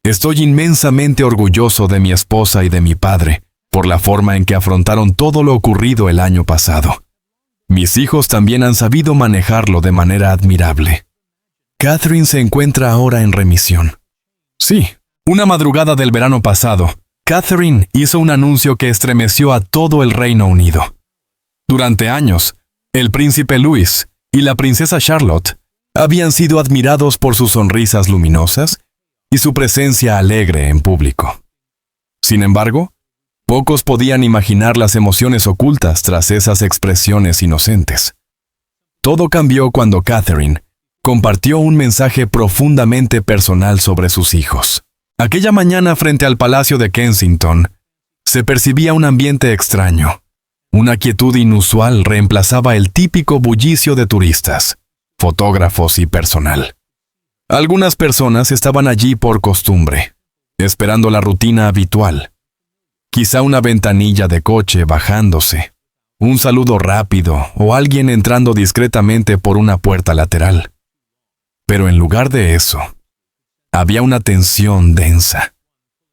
Estoy inmensamente orgulloso de mi esposa y de mi padre por la forma en que afrontaron todo lo ocurrido el año pasado. Mis hijos también han sabido manejarlo de manera admirable. Catherine se encuentra ahora en remisión. Sí, una madrugada del verano pasado, Catherine hizo un anuncio que estremeció a todo el Reino Unido. Durante años, el príncipe Louis y la princesa Charlotte habían sido admirados por sus sonrisas luminosas y su presencia alegre en público. Sin embargo, pocos podían imaginar las emociones ocultas tras esas expresiones inocentes. Todo cambió cuando Catherine compartió un mensaje profundamente personal sobre sus hijos. Aquella mañana frente al Palacio de Kensington, se percibía un ambiente extraño. Una quietud inusual reemplazaba el típico bullicio de turistas, fotógrafos y personal. Algunas personas estaban allí por costumbre, esperando la rutina habitual. Quizá una ventanilla de coche bajándose, un saludo rápido o alguien entrando discretamente por una puerta lateral. Pero en lugar de eso, había una tensión densa,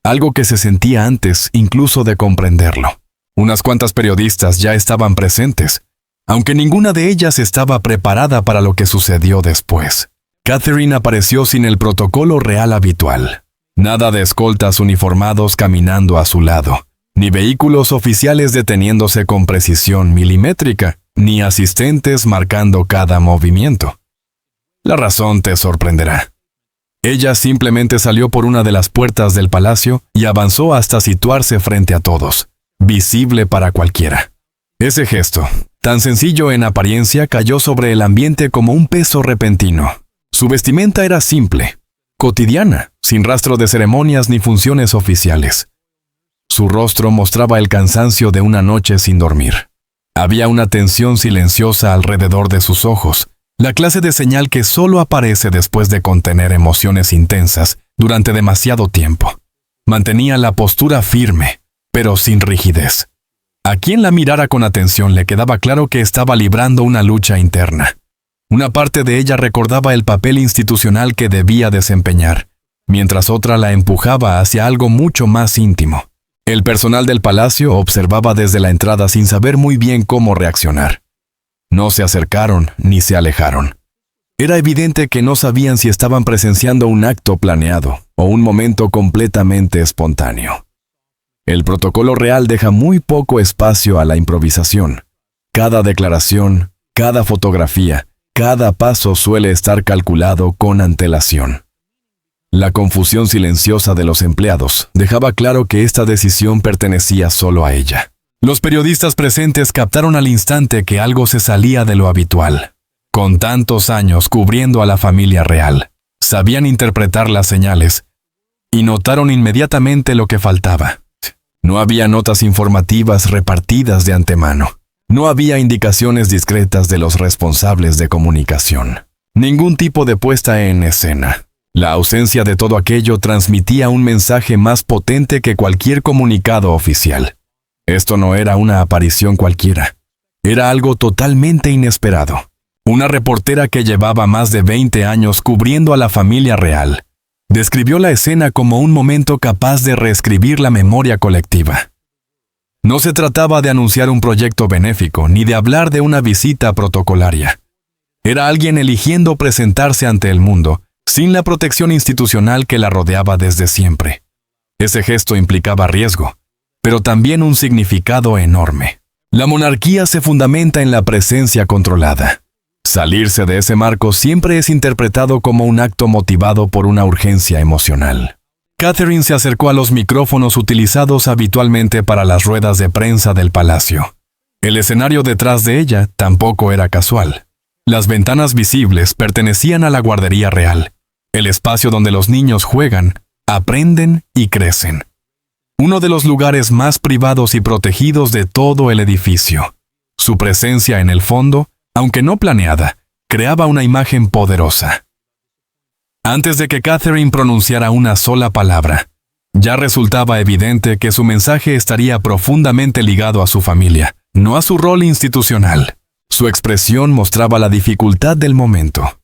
algo que se sentía antes incluso de comprenderlo. Unas cuantas periodistas ya estaban presentes, aunque ninguna de ellas estaba preparada para lo que sucedió después. Catherine apareció sin el protocolo real habitual. Nada de escoltas uniformados caminando a su lado, ni vehículos oficiales deteniéndose con precisión milimétrica, ni asistentes marcando cada movimiento. La razón te sorprenderá. Ella simplemente salió por una de las puertas del palacio y avanzó hasta situarse frente a todos, visible para cualquiera. Ese gesto, tan sencillo en apariencia, cayó sobre el ambiente como un peso repentino. Su vestimenta era simple, cotidiana, sin rastro de ceremonias ni funciones oficiales. Su rostro mostraba el cansancio de una noche sin dormir. Había una tensión silenciosa alrededor de sus ojos, la clase de señal que solo aparece después de contener emociones intensas durante demasiado tiempo. Mantenía la postura firme, pero sin rigidez. A quien la mirara con atención le quedaba claro que estaba librando una lucha interna. Una parte de ella recordaba el papel institucional que debía desempeñar, mientras otra la empujaba hacia algo mucho más íntimo. El personal del palacio observaba desde la entrada sin saber muy bien cómo reaccionar. No se acercaron ni se alejaron. Era evidente que no sabían si estaban presenciando un acto planeado o un momento completamente espontáneo. El protocolo real deja muy poco espacio a la improvisación. Cada declaración, cada fotografía, cada paso suele estar calculado con antelación. La confusión silenciosa de los empleados dejaba claro que esta decisión pertenecía solo a ella. Los periodistas presentes captaron al instante que algo se salía de lo habitual. Con tantos años cubriendo a la familia real, sabían interpretar las señales y notaron inmediatamente lo que faltaba. No había notas informativas repartidas de antemano. No había indicaciones discretas de los responsables de comunicación. Ningún tipo de puesta en escena. La ausencia de todo aquello transmitía un mensaje más potente que cualquier comunicado oficial. Esto no era una aparición cualquiera. Era algo totalmente inesperado. Una reportera que llevaba más de 20 años cubriendo a la familia real describió la escena como un momento capaz de reescribir la memoria colectiva. No se trataba de anunciar un proyecto benéfico ni de hablar de una visita protocolaria. Era alguien eligiendo presentarse ante el mundo sin la protección institucional que la rodeaba desde siempre. Ese gesto implicaba riesgo, pero también un significado enorme. La monarquía se fundamenta en la presencia controlada. Salirse de ese marco siempre es interpretado como un acto motivado por una urgencia emocional. Catherine se acercó a los micrófonos utilizados habitualmente para las ruedas de prensa del palacio. El escenario detrás de ella tampoco era casual. Las ventanas visibles pertenecían a la guardería real, el espacio donde los niños juegan, aprenden y crecen. Uno de los lugares más privados y protegidos de todo el edificio. Su presencia en el fondo, aunque no planeada, creaba una imagen poderosa. Antes de que Catherine pronunciara una sola palabra, ya resultaba evidente que su mensaje estaría profundamente ligado a su familia, no a su rol institucional. Su expresión mostraba la dificultad del momento.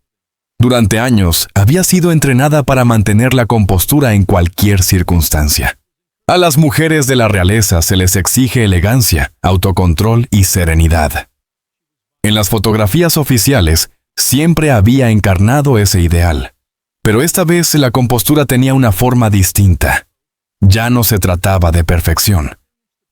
Durante años había sido entrenada para mantener la compostura en cualquier circunstancia. A las mujeres de la realeza se les exige elegancia, autocontrol y serenidad. En las fotografías oficiales siempre había encarnado ese ideal, pero esta vez la compostura tenía una forma distinta. Ya no se trataba de perfección,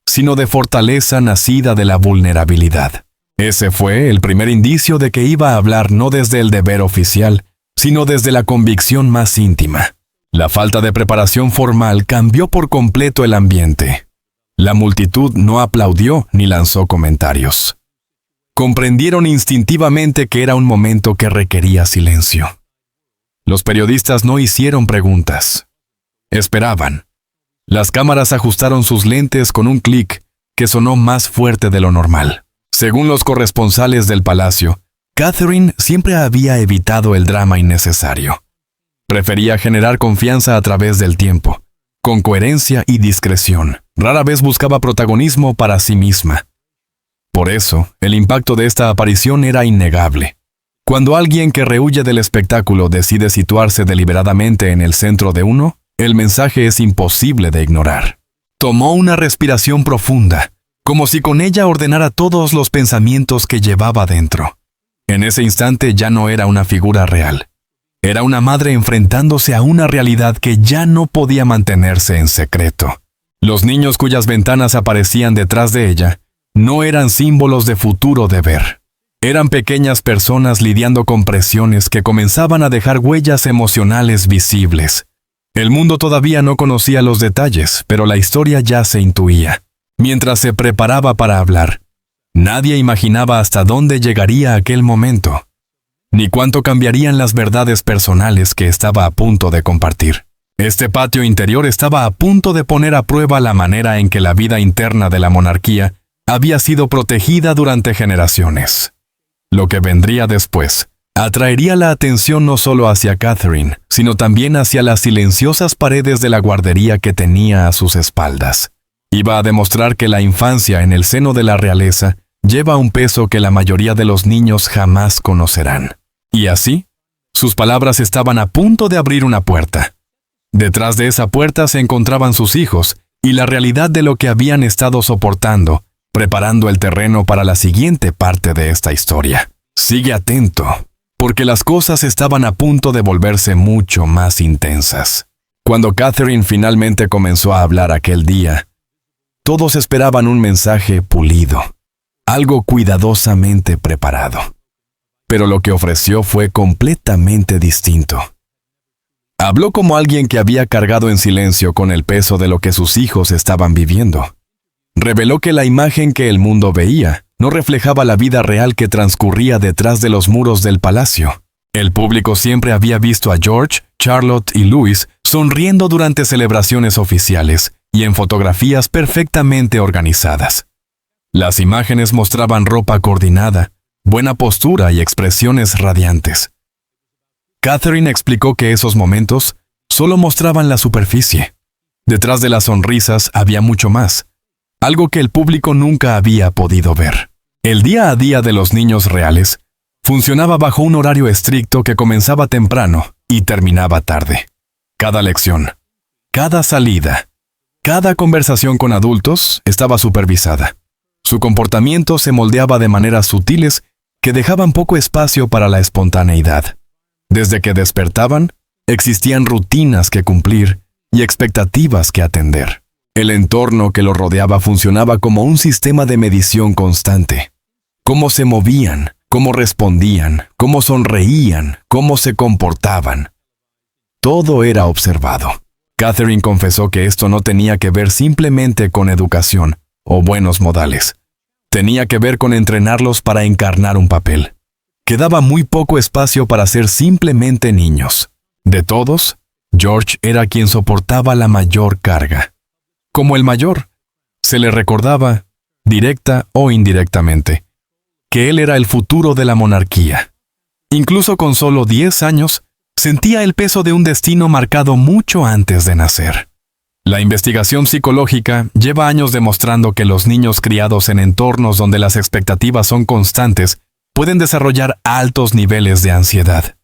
sino de fortaleza nacida de la vulnerabilidad. Ese fue el primer indicio de que iba a hablar no desde el deber oficial, sino desde la convicción más íntima. La falta de preparación formal cambió por completo el ambiente. La multitud no aplaudió ni lanzó comentarios. Comprendieron instintivamente que era un momento que requería silencio. Los periodistas no hicieron preguntas. Esperaban. Las cámaras ajustaron sus lentes con un clic que sonó más fuerte de lo normal. Según los corresponsales del palacio, Catherine siempre había evitado el drama innecesario. Prefería generar confianza a través del tiempo, con coherencia y discreción. Rara vez buscaba protagonismo para sí misma. Por eso, el impacto de esta aparición era innegable. Cuando alguien que rehuye del espectáculo decide situarse deliberadamente en el centro de uno, el mensaje es imposible de ignorar. Tomó una respiración profunda, como si con ella ordenara todos los pensamientos que llevaba dentro. En ese instante ya no era una figura real. Era una madre enfrentándose a una realidad que ya no podía mantenerse en secreto. Los niños cuyas ventanas aparecían detrás de ella no eran símbolos de futuro deber. Eran pequeñas personas lidiando con presiones que comenzaban a dejar huellas emocionales visibles. El mundo todavía no conocía los detalles, pero la historia ya se intuía. Mientras se preparaba para hablar, nadie imaginaba hasta dónde llegaría aquel momento, ni cuánto cambiarían las verdades personales que estaba a punto de compartir. Este patio interior estaba a punto de poner a prueba la manera en que la vida interna de la monarquía había sido protegida durante generaciones. Lo que vendría después atraería la atención no solo hacia Catherine, sino también hacia las silenciosas paredes de la guardería que tenía a sus espaldas. Iba a demostrar que la infancia en el seno de la realeza lleva un peso que la mayoría de los niños jamás conocerán. Y así, sus palabras estaban a punto de abrir una puerta. Detrás de esa puerta se encontraban sus hijos y la realidad de lo que habían estado soportando, preparando el terreno para la siguiente parte de esta historia. Sigue atento, porque las cosas estaban a punto de volverse mucho más intensas. Cuando Catherine finalmente comenzó a hablar aquel día, todos esperaban un mensaje pulido, algo cuidadosamente preparado. Pero lo que ofreció fue completamente distinto. Habló como alguien que había cargado en silencio con el peso de lo que sus hijos estaban viviendo. Reveló que la imagen que el mundo veía no reflejaba la vida real que transcurría detrás de los muros del palacio. El público siempre había visto a George, Charlotte y Louis sonriendo durante celebraciones oficiales y en fotografías perfectamente organizadas. Las imágenes mostraban ropa coordinada, buena postura y expresiones radiantes. Catherine explicó que esos momentos solo mostraban la superficie. Detrás de las sonrisas había mucho más, algo que el público nunca había podido ver. El día a día de los niños reales funcionaba bajo un horario estricto que comenzaba temprano y terminaba tarde. Cada lección, cada salida, cada conversación con adultos estaba supervisada. Su comportamiento se moldeaba de maneras sutiles que dejaban poco espacio para la espontaneidad. Desde que despertaban, existían rutinas que cumplir y expectativas que atender. El entorno que los rodeaba funcionaba como un sistema de medición constante. Cómo se movían, cómo respondían, cómo sonreían, cómo se comportaban. Todo era observado. Catherine confesó que esto no tenía que ver simplemente con educación o buenos modales. Tenía que ver con entrenarlos para encarnar un papel. Quedaba muy poco espacio para ser simplemente niños. De todos, George era quien soportaba la mayor carga. Como el mayor, se le recordaba, directa o indirectamente, que él era el futuro de la monarquía. Incluso con solo 10 años, sentía el peso de un destino marcado mucho antes de nacer. La investigación psicológica lleva años demostrando que los niños criados en entornos donde las expectativas son constantes pueden desarrollar altos niveles de ansiedad.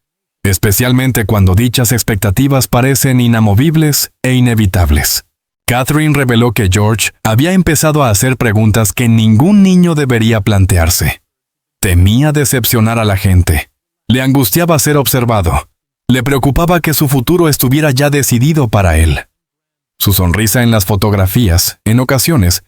especialmente cuando dichas expectativas parecen inamovibles e inevitables. Catherine reveló que George había empezado a hacer preguntas que ningún niño debería plantearse. Temía decepcionar a la gente. Le angustiaba ser observado. Le preocupaba que su futuro estuviera ya decidido para él. Su sonrisa en las fotografías, en ocasiones,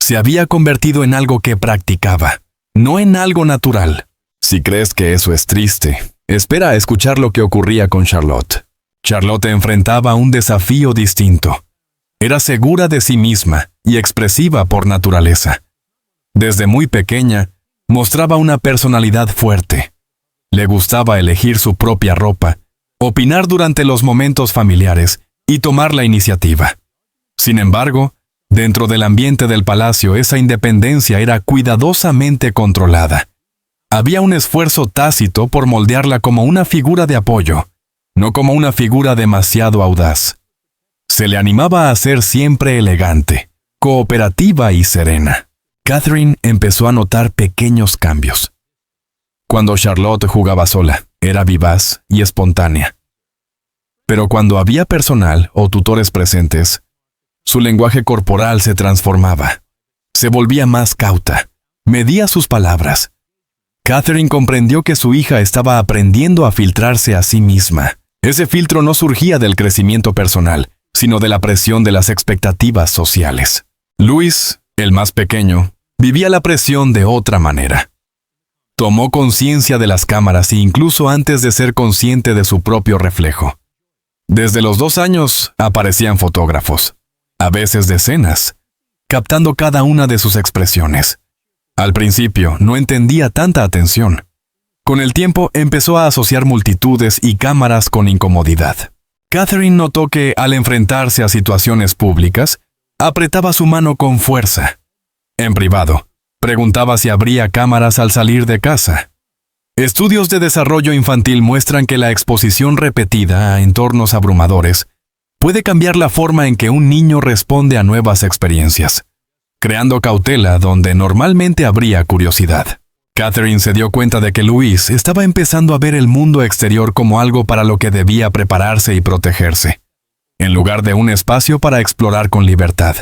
se había convertido en algo que practicaba, no en algo natural. Si crees que eso es triste, espera a escuchar lo que ocurría con Charlotte. Charlotte enfrentaba un desafío distinto. Era segura de sí misma y expresiva por naturaleza. Desde muy pequeña, mostraba una personalidad fuerte. Le gustaba elegir su propia ropa, opinar durante los momentos familiares y tomar la iniciativa. Sin embargo, dentro del ambiente del palacio esa independencia era cuidadosamente controlada. Había un esfuerzo tácito por moldearla como una figura de apoyo, no como una figura demasiado audaz. Se le animaba a ser siempre elegante, cooperativa y serena. Catherine empezó a notar pequeños cambios. Cuando Charlotte jugaba sola, era vivaz y espontánea. Pero cuando había personal o tutores presentes, su lenguaje corporal se transformaba. Se volvía más cauta, medía sus palabras. Catherine comprendió que su hija estaba aprendiendo a filtrarse a sí misma. Ese filtro no surgía del crecimiento personal, sino de la presión de las expectativas sociales. Louis, el más pequeño, vivía la presión de otra manera. Tomó conciencia de las cámaras incluso antes de ser consciente de su propio reflejo. Desde los 2 años aparecían fotógrafos, a veces decenas, captando cada una de sus expresiones. Al principio no entendía tanta atención. Con el tiempo empezó a asociar multitudes y cámaras con incomodidad. Catherine notó que, al enfrentarse a situaciones públicas, apretaba su mano con fuerza. En privado, preguntaba si habría cámaras al salir de casa. Estudios de desarrollo infantil muestran que la exposición repetida a entornos abrumadores puede cambiar la forma en que un niño responde a nuevas experiencias, creando cautela donde normalmente habría curiosidad. Catherine se dio cuenta de que Louis estaba empezando a ver el mundo exterior como algo para lo que debía prepararse y protegerse, en lugar de un espacio para explorar con libertad.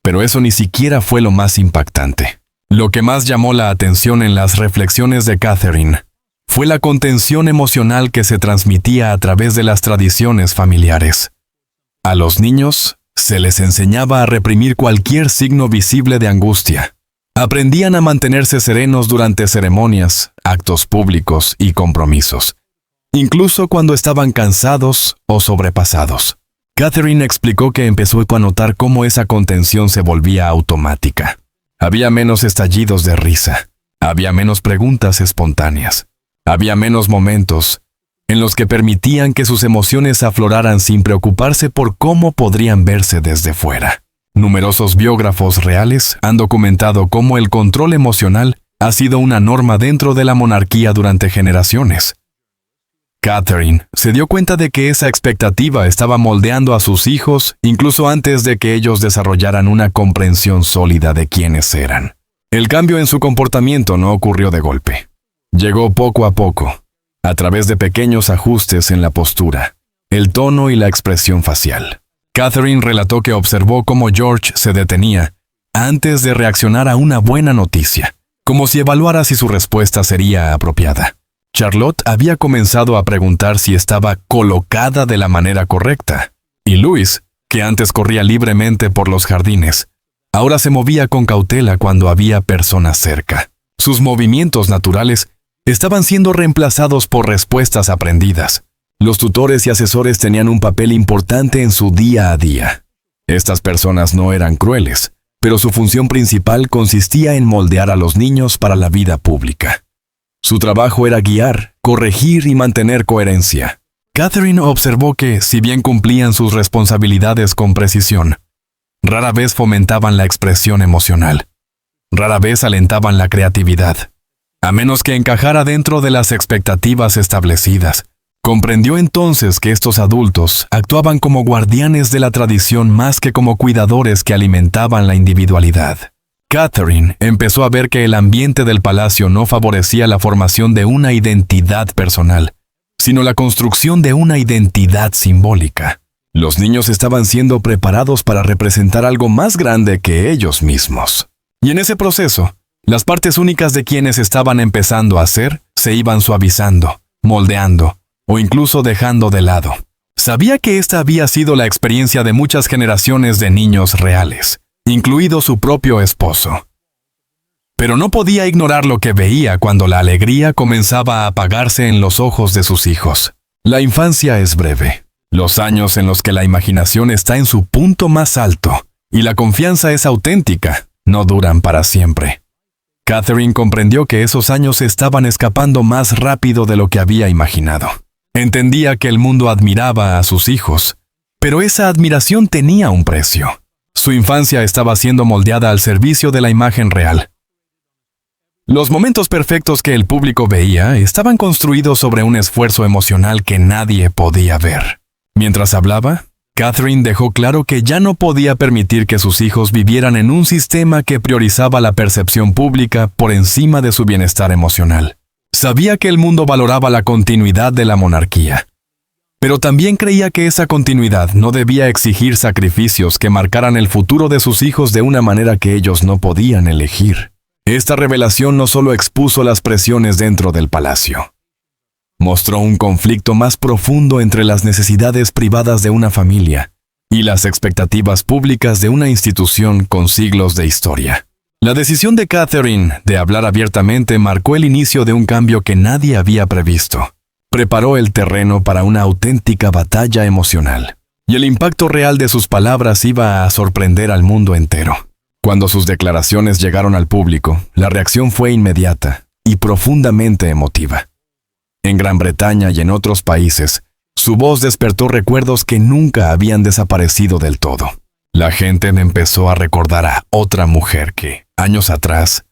Pero eso ni siquiera fue lo más impactante. Lo que más llamó la atención en las reflexiones de Catherine fue la contención emocional que se transmitía a través de las tradiciones familiares. A los niños se les enseñaba a reprimir cualquier signo visible de angustia. Aprendían a mantenerse serenos durante ceremonias, actos públicos y compromisos, incluso cuando estaban cansados o sobrepasados. Catherine explicó que empezó a notar cómo esa contención se volvía automática. Había menos estallidos de risa, había menos preguntas espontáneas, había menos momentos en los que permitían que sus emociones afloraran sin preocuparse por cómo podrían verse desde fuera. Numerosos biógrafos reales han documentado cómo el control emocional ha sido una norma dentro de la monarquía durante generaciones. Catherine se dio cuenta de que esa expectativa estaba moldeando a sus hijos incluso antes de que ellos desarrollaran una comprensión sólida de quiénes eran. El cambio en su comportamiento no ocurrió de golpe. Llegó poco a poco, a través de pequeños ajustes en la postura, el tono y la expresión facial. Catherine relató que observó cómo George se detenía antes de reaccionar a una buena noticia, como si evaluara si su respuesta sería apropiada. Charlotte había comenzado a preguntar si estaba colocada de la manera correcta, y Louis, que antes corría libremente por los jardines, ahora se movía con cautela cuando había personas cerca. Sus movimientos naturales estaban siendo reemplazados por respuestas aprendidas. Los tutores y asesores tenían un papel importante en su día a día. Estas personas no eran crueles, pero su función principal consistía en moldear a los niños para la vida pública. Su trabajo era guiar, corregir y mantener coherencia. Catherine observó que, si bien cumplían sus responsabilidades con precisión, rara vez fomentaban la expresión emocional. Rara vez alentaban la creatividad, a menos que encajara dentro de las expectativas establecidas. Comprendió entonces que estos adultos actuaban como guardianes de la tradición más que como cuidadores que alimentaban la individualidad. Catherine empezó a ver que el ambiente del palacio no favorecía la formación de una identidad personal, sino la construcción de una identidad simbólica. Los niños estaban siendo preparados para representar algo más grande que ellos mismos. Y en ese proceso, las partes únicas de quienes estaban empezando a ser se iban suavizando, moldeando o incluso dejando de lado. Sabía que esta había sido la experiencia de muchas generaciones de niños reales, incluido su propio esposo. Pero no podía ignorar lo que veía cuando la alegría comenzaba a apagarse en los ojos de sus hijos. La infancia es breve. Los años en los que la imaginación está en su punto más alto y la confianza es auténtica no duran para siempre. Catherine comprendió que esos años estaban escapando más rápido de lo que había imaginado. Entendía que el mundo admiraba a sus hijos, pero esa admiración tenía un precio. Su infancia estaba siendo moldeada al servicio de la imagen real. Los momentos perfectos que el público veía estaban construidos sobre un esfuerzo emocional que nadie podía ver. Mientras hablaba, Catherine dejó claro que ya no podía permitir que sus hijos vivieran en un sistema que priorizaba la percepción pública por encima de su bienestar emocional. Sabía que el mundo valoraba la continuidad de la monarquía, pero también creía que esa continuidad no debía exigir sacrificios que marcaran el futuro de sus hijos de una manera que ellos no podían elegir. Esta revelación no solo expuso las presiones dentro del palacio, mostró un conflicto más profundo entre las necesidades privadas de una familia y las expectativas públicas de una institución con siglos de historia. La decisión de Catherine de hablar abiertamente marcó el inicio de un cambio que nadie había previsto. Preparó el terreno para una auténtica batalla emocional, y el impacto real de sus palabras iba a sorprender al mundo entero. Cuando sus declaraciones llegaron al público, la reacción fue inmediata y profundamente emotiva. En Gran Bretaña y en otros países, su voz despertó recuerdos que nunca habían desaparecido del todo. La gente empezó a recordar a otra mujer que, años atrás,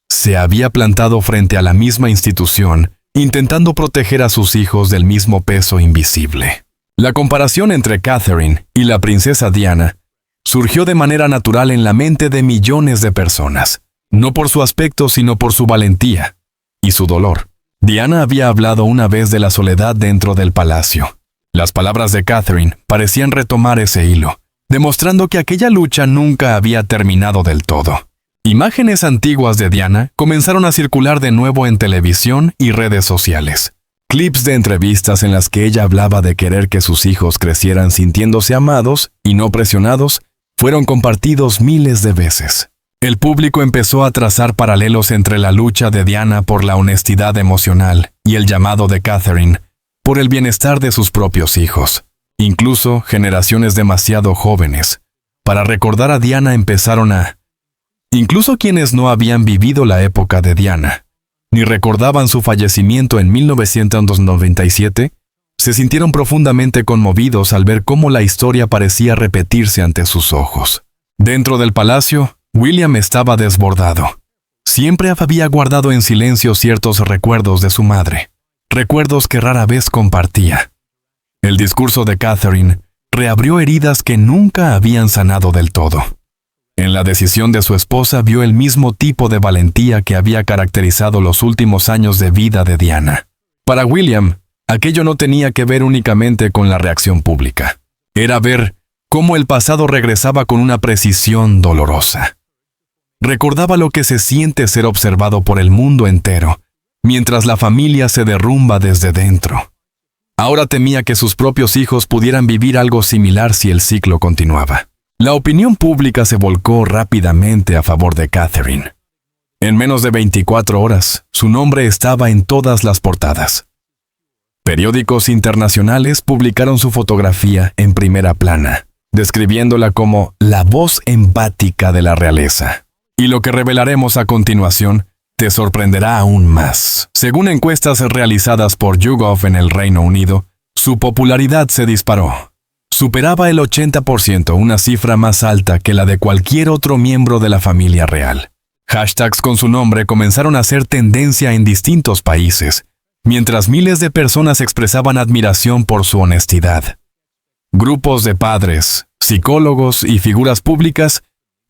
se había plantado frente a la misma institución, intentando proteger a sus hijos del mismo peso invisible. La comparación entre Catherine y la princesa Diana surgió de manera natural en la mente de millones de personas, no por su aspecto sino por su valentía y su dolor. Diana había hablado una vez de la soledad dentro del palacio. Las palabras de Catherine parecían retomar ese hilo, demostrando que aquella lucha nunca había terminado del todo. Imágenes antiguas de Diana comenzaron a circular de nuevo en televisión y redes sociales. Clips de entrevistas en las que ella hablaba de querer que sus hijos crecieran sintiéndose amados y no presionados fueron compartidos miles de veces. El público empezó a trazar paralelos entre la lucha de Diana por la honestidad emocional y el llamado de Catherine por el bienestar de sus propios hijos. Incluso generaciones demasiado jóvenes, para recordar a Diana Incluso quienes no habían vivido la época de Diana, ni recordaban su fallecimiento en 1997, se sintieron profundamente conmovidos al ver cómo la historia parecía repetirse ante sus ojos. Dentro del palacio, William estaba desbordado. Siempre había guardado en silencio ciertos recuerdos de su madre, recuerdos que rara vez compartía. El discurso de Catherine reabrió heridas que nunca habían sanado del todo. En la decisión de su esposa vio el mismo tipo de valentía que había caracterizado los últimos años de vida de Diana. Para William, aquello no tenía que ver únicamente con la reacción pública. Era ver cómo el pasado regresaba con una precisión dolorosa. Recordaba lo que se siente ser observado por el mundo entero, mientras la familia se derrumba desde dentro. Ahora temía que sus propios hijos pudieran vivir algo similar si el ciclo continuaba. La opinión pública se volcó rápidamente a favor de Catherine. En menos de 24 horas, su nombre estaba en todas las portadas. Periódicos internacionales publicaron su fotografía en primera plana, describiéndola como la voz empática de la realeza. Y lo que revelaremos a continuación te sorprenderá aún más. Según encuestas realizadas por YouGov en el Reino Unido, su popularidad se disparó. Superaba el 80%, una cifra más alta que la de cualquier otro miembro de la familia real. Hashtags con su nombre comenzaron a ser tendencia en distintos países, mientras miles de personas expresaban admiración por su honestidad. Grupos de padres, psicólogos y figuras públicas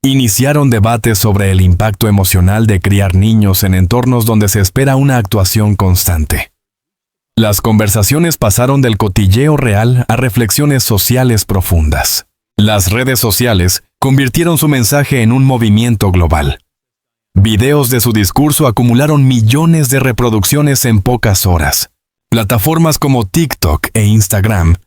iniciaron debates sobre el impacto emocional de criar niños en entornos donde se espera una actuación constante. Las conversaciones pasaron del cotilleo real a reflexiones sociales profundas. Las redes sociales convirtieron su mensaje en un movimiento global. Videos de su discurso acumularon millones de reproducciones en pocas horas. Plataformas como TikTok e Instagram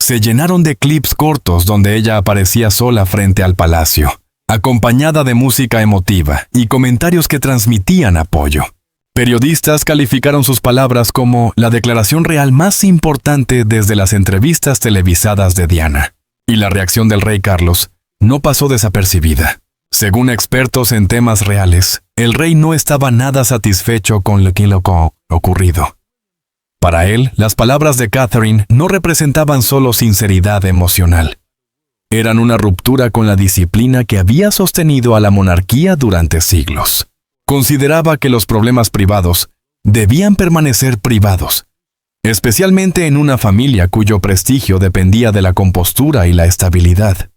se llenaron de clips cortos donde ella aparecía sola frente al palacio, acompañada de música emotiva y comentarios que transmitían apoyo. Periodistas calificaron sus palabras como la declaración real más importante desde las entrevistas televisadas de Diana. Y la reacción del rey Carlos no pasó desapercibida. Según expertos en temas reales, el rey no estaba nada satisfecho con lo que ocurrido. Para él, las palabras de Catherine no representaban solo sinceridad emocional. Eran una ruptura con la disciplina que había sostenido a la monarquía durante siglos. Consideraba que los problemas privados debían permanecer privados, especialmente en una familia cuyo prestigio dependía de la compostura y la estabilidad.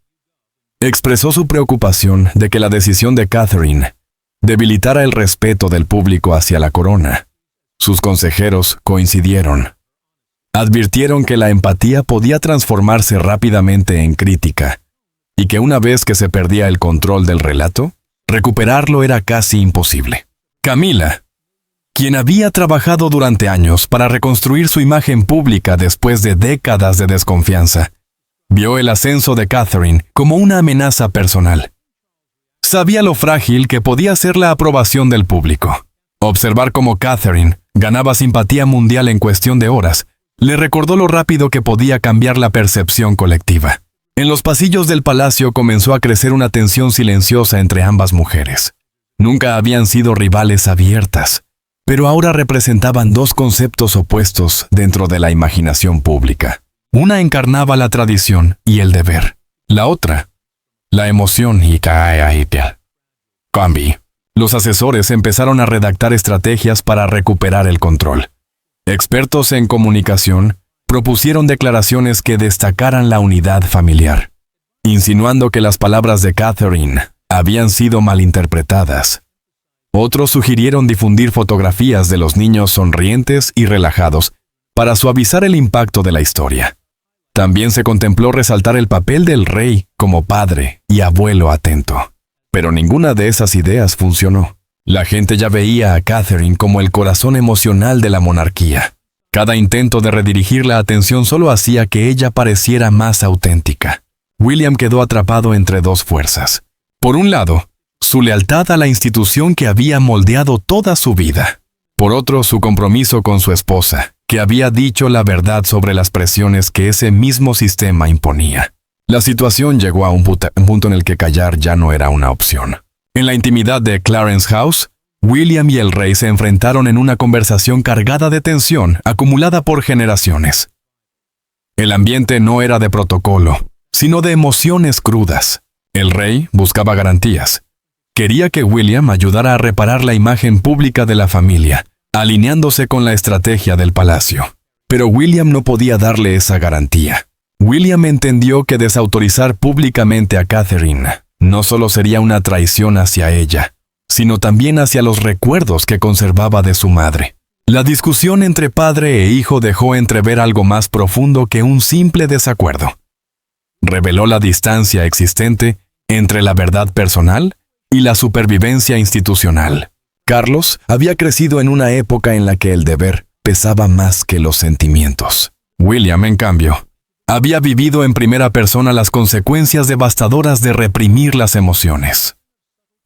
Expresó su preocupación de que la decisión de Catherine debilitara el respeto del público hacia la corona. Sus consejeros coincidieron. Advirtieron que la empatía podía transformarse rápidamente en crítica, y que una vez que se perdía el control del relato, recuperarlo era casi imposible. Camila, quien había trabajado durante años para reconstruir su imagen pública después de décadas de desconfianza, vio el ascenso de Catherine como una amenaza personal. Sabía lo frágil que podía ser la aprobación del público. Observar cómo Catherine ganaba simpatía mundial en cuestión de horas le recordó lo rápido que podía cambiar la percepción colectiva. En los pasillos del palacio comenzó a crecer una tensión silenciosa entre ambas mujeres. Nunca habían sido rivales abiertas, pero ahora representaban dos conceptos opuestos dentro de la imaginación pública. Una encarnaba la tradición y el deber. La otra, la emoción y cambio. Los asesores empezaron a redactar estrategias para recuperar el control. Expertos en comunicación propusieron declaraciones que destacaran la unidad familiar, insinuando que las palabras de Catherine habían sido malinterpretadas. Otros sugirieron difundir fotografías de los niños sonrientes y relajados para suavizar el impacto de la historia. También se contempló resaltar el papel del rey como padre y abuelo atento. Pero ninguna de esas ideas funcionó. La gente ya veía a Catherine como el corazón emocional de la monarquía. Cada intento de redirigir la atención solo hacía que ella pareciera más auténtica. William quedó atrapado entre dos fuerzas. Por un lado, su lealtad a la institución que había moldeado toda su vida. Por otro, su compromiso con su esposa, que había dicho la verdad sobre las presiones que ese mismo sistema imponía. La situación llegó a un punto en el que callar ya no era una opción. En la intimidad de Clarence House, William y el rey se enfrentaron en una conversación cargada de tensión acumulada por generaciones. El ambiente no era de protocolo, sino de emociones crudas. El rey buscaba garantías. Quería que William ayudara a reparar la imagen pública de la familia, alineándose con la estrategia del palacio. Pero William no podía darle esa garantía. William entendió que desautorizar públicamente a Catherine no solo sería una traición hacia ella, sino también hacia los recuerdos que conservaba de su madre. La discusión entre padre e hijo dejó entrever algo más profundo que un simple desacuerdo. Reveló la distancia existente entre la verdad personal y la supervivencia institucional. Carlos había crecido en una época en la que el deber pesaba más que los sentimientos. William, en cambio, había vivido en primera persona las consecuencias devastadoras de reprimir las emociones.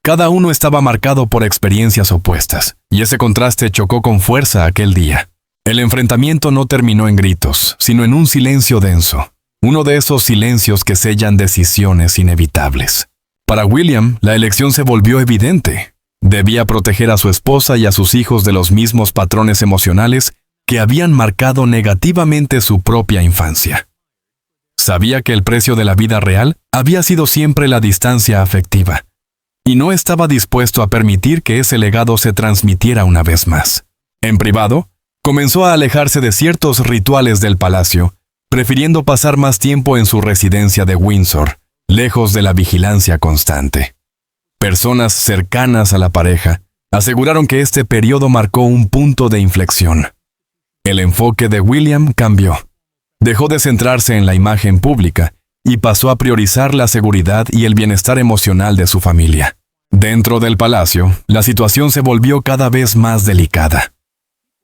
Cada uno estaba marcado por experiencias opuestas, y ese contraste chocó con fuerza aquel día. El enfrentamiento no terminó en gritos, sino en un silencio denso, uno de esos silencios que sellan decisiones inevitables. Para William, la elección se volvió evidente. Debía proteger a su esposa y a sus hijos de los mismos patrones emocionales que habían marcado negativamente su propia infancia. Sabía que el precio de la vida real había sido siempre la distancia afectiva, y no estaba dispuesto a permitir que ese legado se transmitiera una vez más. En privado, comenzó a alejarse de ciertos rituales del palacio, prefiriendo pasar más tiempo en su residencia de Windsor, lejos de la vigilancia constante. Personas cercanas a la pareja aseguraron que este periodo marcó un punto de inflexión. El enfoque de William cambió. Dejó de centrarse en la imagen pública y pasó a priorizar la seguridad y el bienestar emocional de su familia. Dentro del palacio, la situación se volvió cada vez más delicada.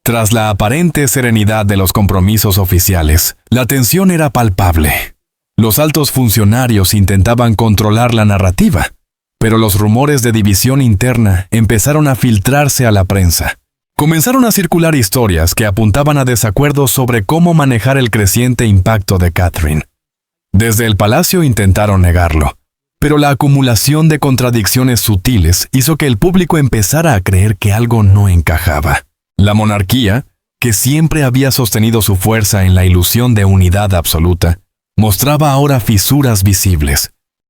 Tras la aparente serenidad de los compromisos oficiales, la tensión era palpable. Los altos funcionarios intentaban controlar la narrativa, pero los rumores de división interna empezaron a filtrarse a la prensa. Comenzaron a circular historias que apuntaban a desacuerdos sobre cómo manejar el creciente impacto de Catherine. Desde el palacio intentaron negarlo, pero la acumulación de contradicciones sutiles hizo que el público empezara a creer que algo no encajaba. La monarquía, que siempre había sostenido su fuerza en la ilusión de unidad absoluta, mostraba ahora fisuras visibles.